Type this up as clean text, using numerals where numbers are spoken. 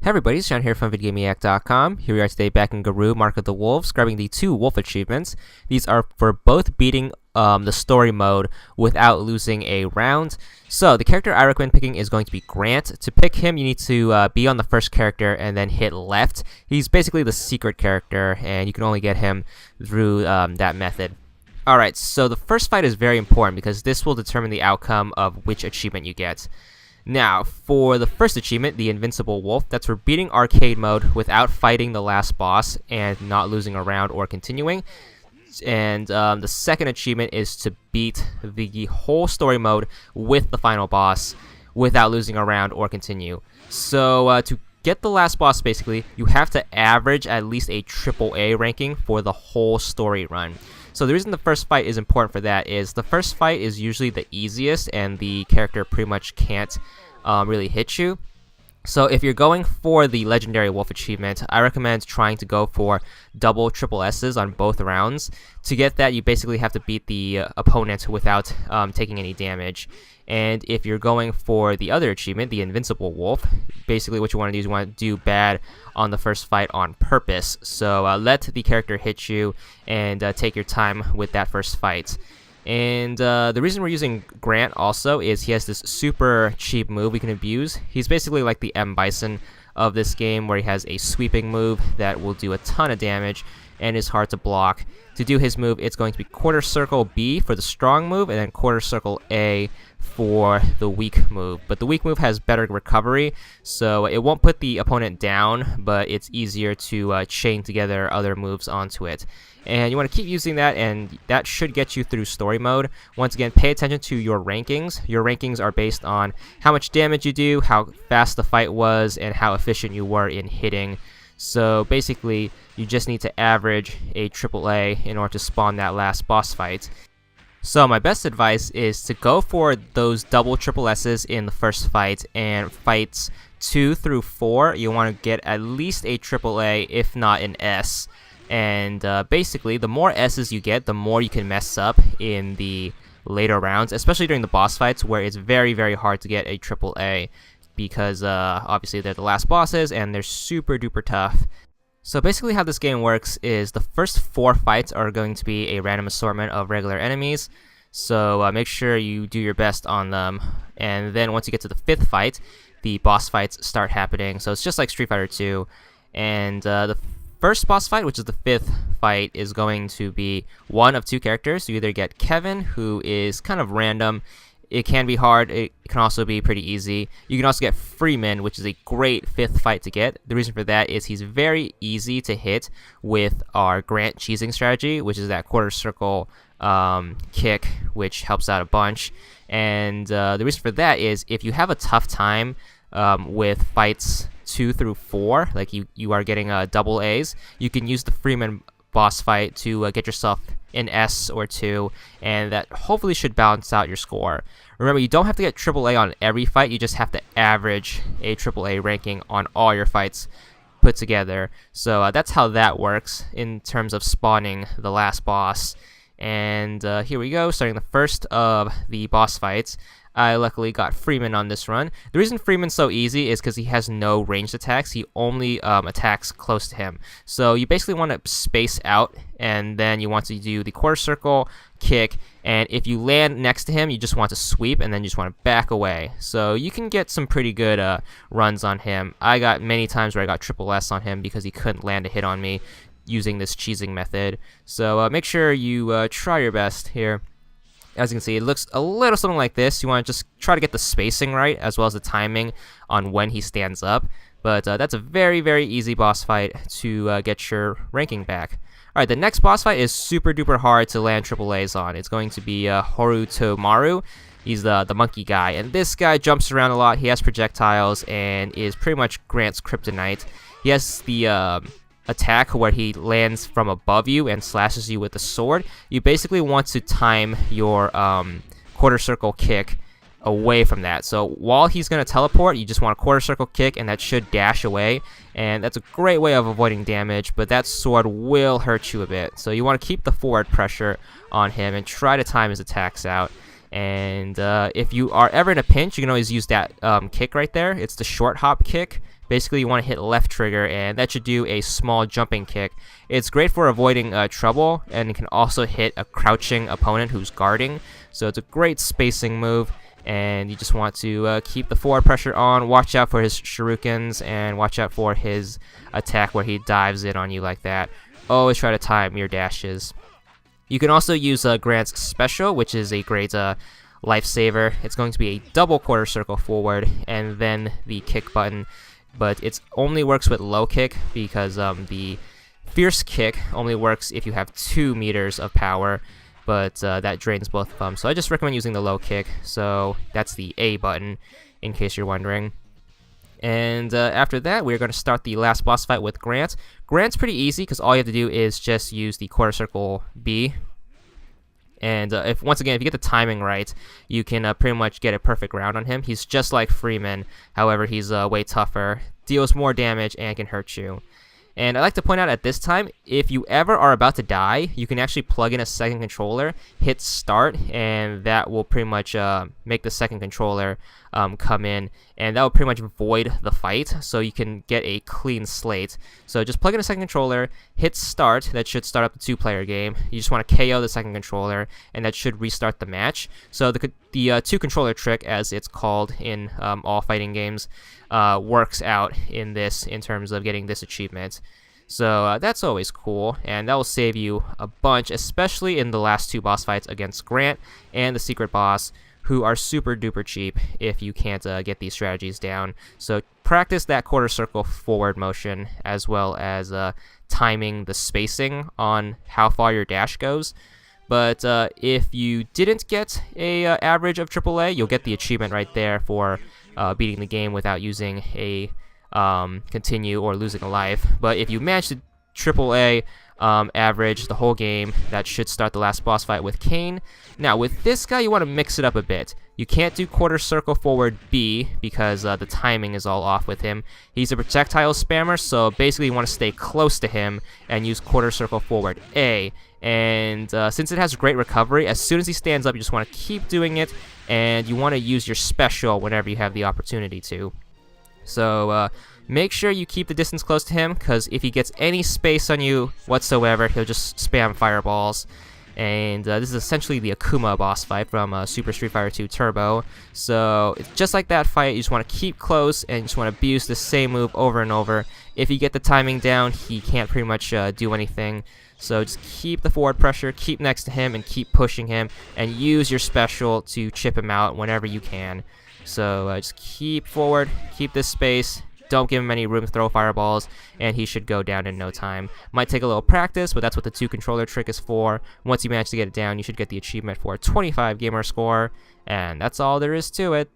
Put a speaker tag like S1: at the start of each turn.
S1: Hey everybody, it's Sean here from VidGamiac.com. Here we are today back in Garou, Mark of the Wolves, grabbing the 2 Wolf achievements. These are for both beating the story mode without losing a round. So the character I recommend picking is going to be Grant. To pick him, you need to be on the first character and then hit left. He's basically the secret character, and you can only get him through that method. Alright, so the first fight is very important because this will determine the outcome of which achievement you get. Now, for the first achievement, the Invincible Wolf, that's for beating arcade mode without fighting the last boss and not losing a round or continuing. And the second achievement is to beat the whole story mode with the final boss without losing a round or continue. So to get the last boss, basically, you have to average at least a AAA ranking for the whole story run. So the reason the first fight is important for that is the first fight is usually the easiest and the character pretty much can't really hit you. So if you're going for the Legendary Wolf achievement, I recommend trying to go for double triple S's on both rounds. To get that, you basically have to beat the opponent without taking any damage. And if you're going for the other achievement, the Invincible Wolf, basically what you want to do is you want to do bad on the first fight on purpose. So let the character hit you and take your time with that first fight. And the reason we're using Grant also is he has this super cheap move we can abuse. He's basically like the M. Bison of this game, where he has a sweeping move that will do a ton of damage and is hard to block. To do his move, it's going to be quarter circle B for the strong move and then quarter circle A for the weak move. But the weak move has better recovery, so it won't put the opponent down, but it's easier to chain together other moves onto it. And you want to keep using that, and that should get you through story mode. Once again, pay attention to your rankings. Your rankings are based on how much damage you do, how fast the fight was, and how efficient you were in hitting. So basically, you just need to average a AAA in order to spawn that last boss fight. So my best advice is to go for those double triple S's in the first fight, and fights 2 through 4, you want to get at least a AAA, if not an S. And basically, the more S's you get, the more you can mess up in the later rounds, especially during the boss fights where it's very, very hard to get a AAA because obviously they're the last bosses and they're super duper tough. So basically how this game works is the first 4 fights are going to be a random assortment of regular enemies. So make sure you do your best on them. And then once you get to the 5th fight, the boss fights start happening. So it's just like Street Fighter 2. And the first boss fight, which is the 5th fight, is going to be one of 2 characters. You either get Kevin, who is kind of random. It can be hard. It can also be pretty easy. You can also get Freeman, which is a great 5th fight to get. The reason for that is he's very easy to hit with our Grant cheesing strategy, which is that quarter circle kick, which helps out a bunch. And the reason for that is if you have a tough time with fights 2 through 4, like you are getting double A's, you can use the Freeman boss fight to get yourself an S or 2, and that hopefully should balance out your score. Remember, you don't have to get AAA on every fight, you just have to average a AAA ranking on all your fights put together. So that's how that works in terms of spawning the last boss. And here we go, starting the first of the boss fights. I luckily got Freeman on this run. The reason Freeman's so easy is because he has no ranged attacks. He only attacks close to him. So you basically want to space out, and then you want to do the quarter circle kick, and if you land next to him, you just want to sweep, and then you just want to back away. So you can get some pretty good runs on him. I got many times where I got triple S on him because he couldn't land a hit on me using this cheesing method. So make sure you try your best here. As you can see, it looks a little something like this. You want to just try to get the spacing right, as well as the timing on when he stands up. But that's a very, very easy boss fight to get your ranking back. Alright, the next boss fight is super duper hard to land AAAs on. It's going to be Maru. He's the monkey guy, and this guy jumps around a lot. He has projectiles and is pretty much Grant's kryptonite. He has the attack where he lands from above you and slashes you with the sword. You basically want to time your quarter circle kick away from that. So while he's going to teleport, you just want a quarter circle kick, and that should dash away. And that's a great way of avoiding damage, but that sword will hurt you a bit. So you want to keep the forward pressure on him and try to time his attacks out. And if you are ever in a pinch, you can always use that kick right there. It's the short hop kick. Basically, you want to hit left trigger, and that should do a small jumping kick. It's great for avoiding trouble, and it can also hit a crouching opponent who's guarding. So it's a great spacing move, and you just want to keep the forward pressure on. Watch out for his shurikens, and watch out for his attack where he dives in on you like that. Always try to time your dashes. You can also use Grant's special, which is a great lifesaver. It's going to be a double quarter circle forward, and then the kick button. But it only works with low kick because the fierce kick only works if you have 2 meters of power, but that drains both of them. So I just recommend using the low kick. So that's the A button, in case you're wondering. And after that, we're going to start the last boss fight with Grant. Grant's pretty easy because all you have to do is just use the quarter circle B. And once again, if you get the timing right, you can pretty much get a perfect round on him. He's just like Freeman, however, he's way tougher, deals more damage, and can hurt you. And I'd like to point out at this time, if you ever are about to die, you can actually plug in a second controller, hit start, and that will pretty much make the second controller come in, and that will pretty much void the fight, so you can get a clean slate. So just plug in a second controller, hit start, that should start up the 2-player game. You just want to KO the second controller, and that should restart the match. So the 2-controller trick, as it's called in all fighting games, works out in terms of getting this achievement. So that's always cool, and that will save you a bunch, especially in the last 2 boss fights against Grant and the secret boss, who are super duper cheap if you can't get these strategies down. So practice that quarter circle forward motion, as well as timing the spacing on how far your dash goes. But if you didn't get a average of AAA, you'll get the achievement right there for beating the game without using a continue or losing a life. But if you manage to AAA average the whole game, that should start the last boss fight with Cain. Now with this guy, you want to mix it up a bit. You can't do quarter circle forward B because the timing is all off with him. He's a projectile spammer, so basically you want to stay close to him and use quarter circle forward A. And since it has great recovery, as soon as he stands up, you just want to keep doing it, and you want to use your special whenever you have the opportunity to. So make sure you keep the distance close to him, because if he gets any space on you whatsoever, he'll just spam fireballs. And this is essentially the Akuma boss fight from Super Street Fighter 2 Turbo. So it's just like that fight. You just want to keep close and just want to abuse the same move over and over. If you get the timing down, he can't pretty much do anything. So just keep the forward pressure, keep next to him, and keep pushing him, and use your special to chip him out whenever you can. So just keep forward, keep this space, don't give him any room to throw fireballs, and he should go down in no time. Might take a little practice, but that's what the 2-controller trick is for. Once you manage to get it down, you should get the achievement for a 25 gamer score, and that's all there is to it.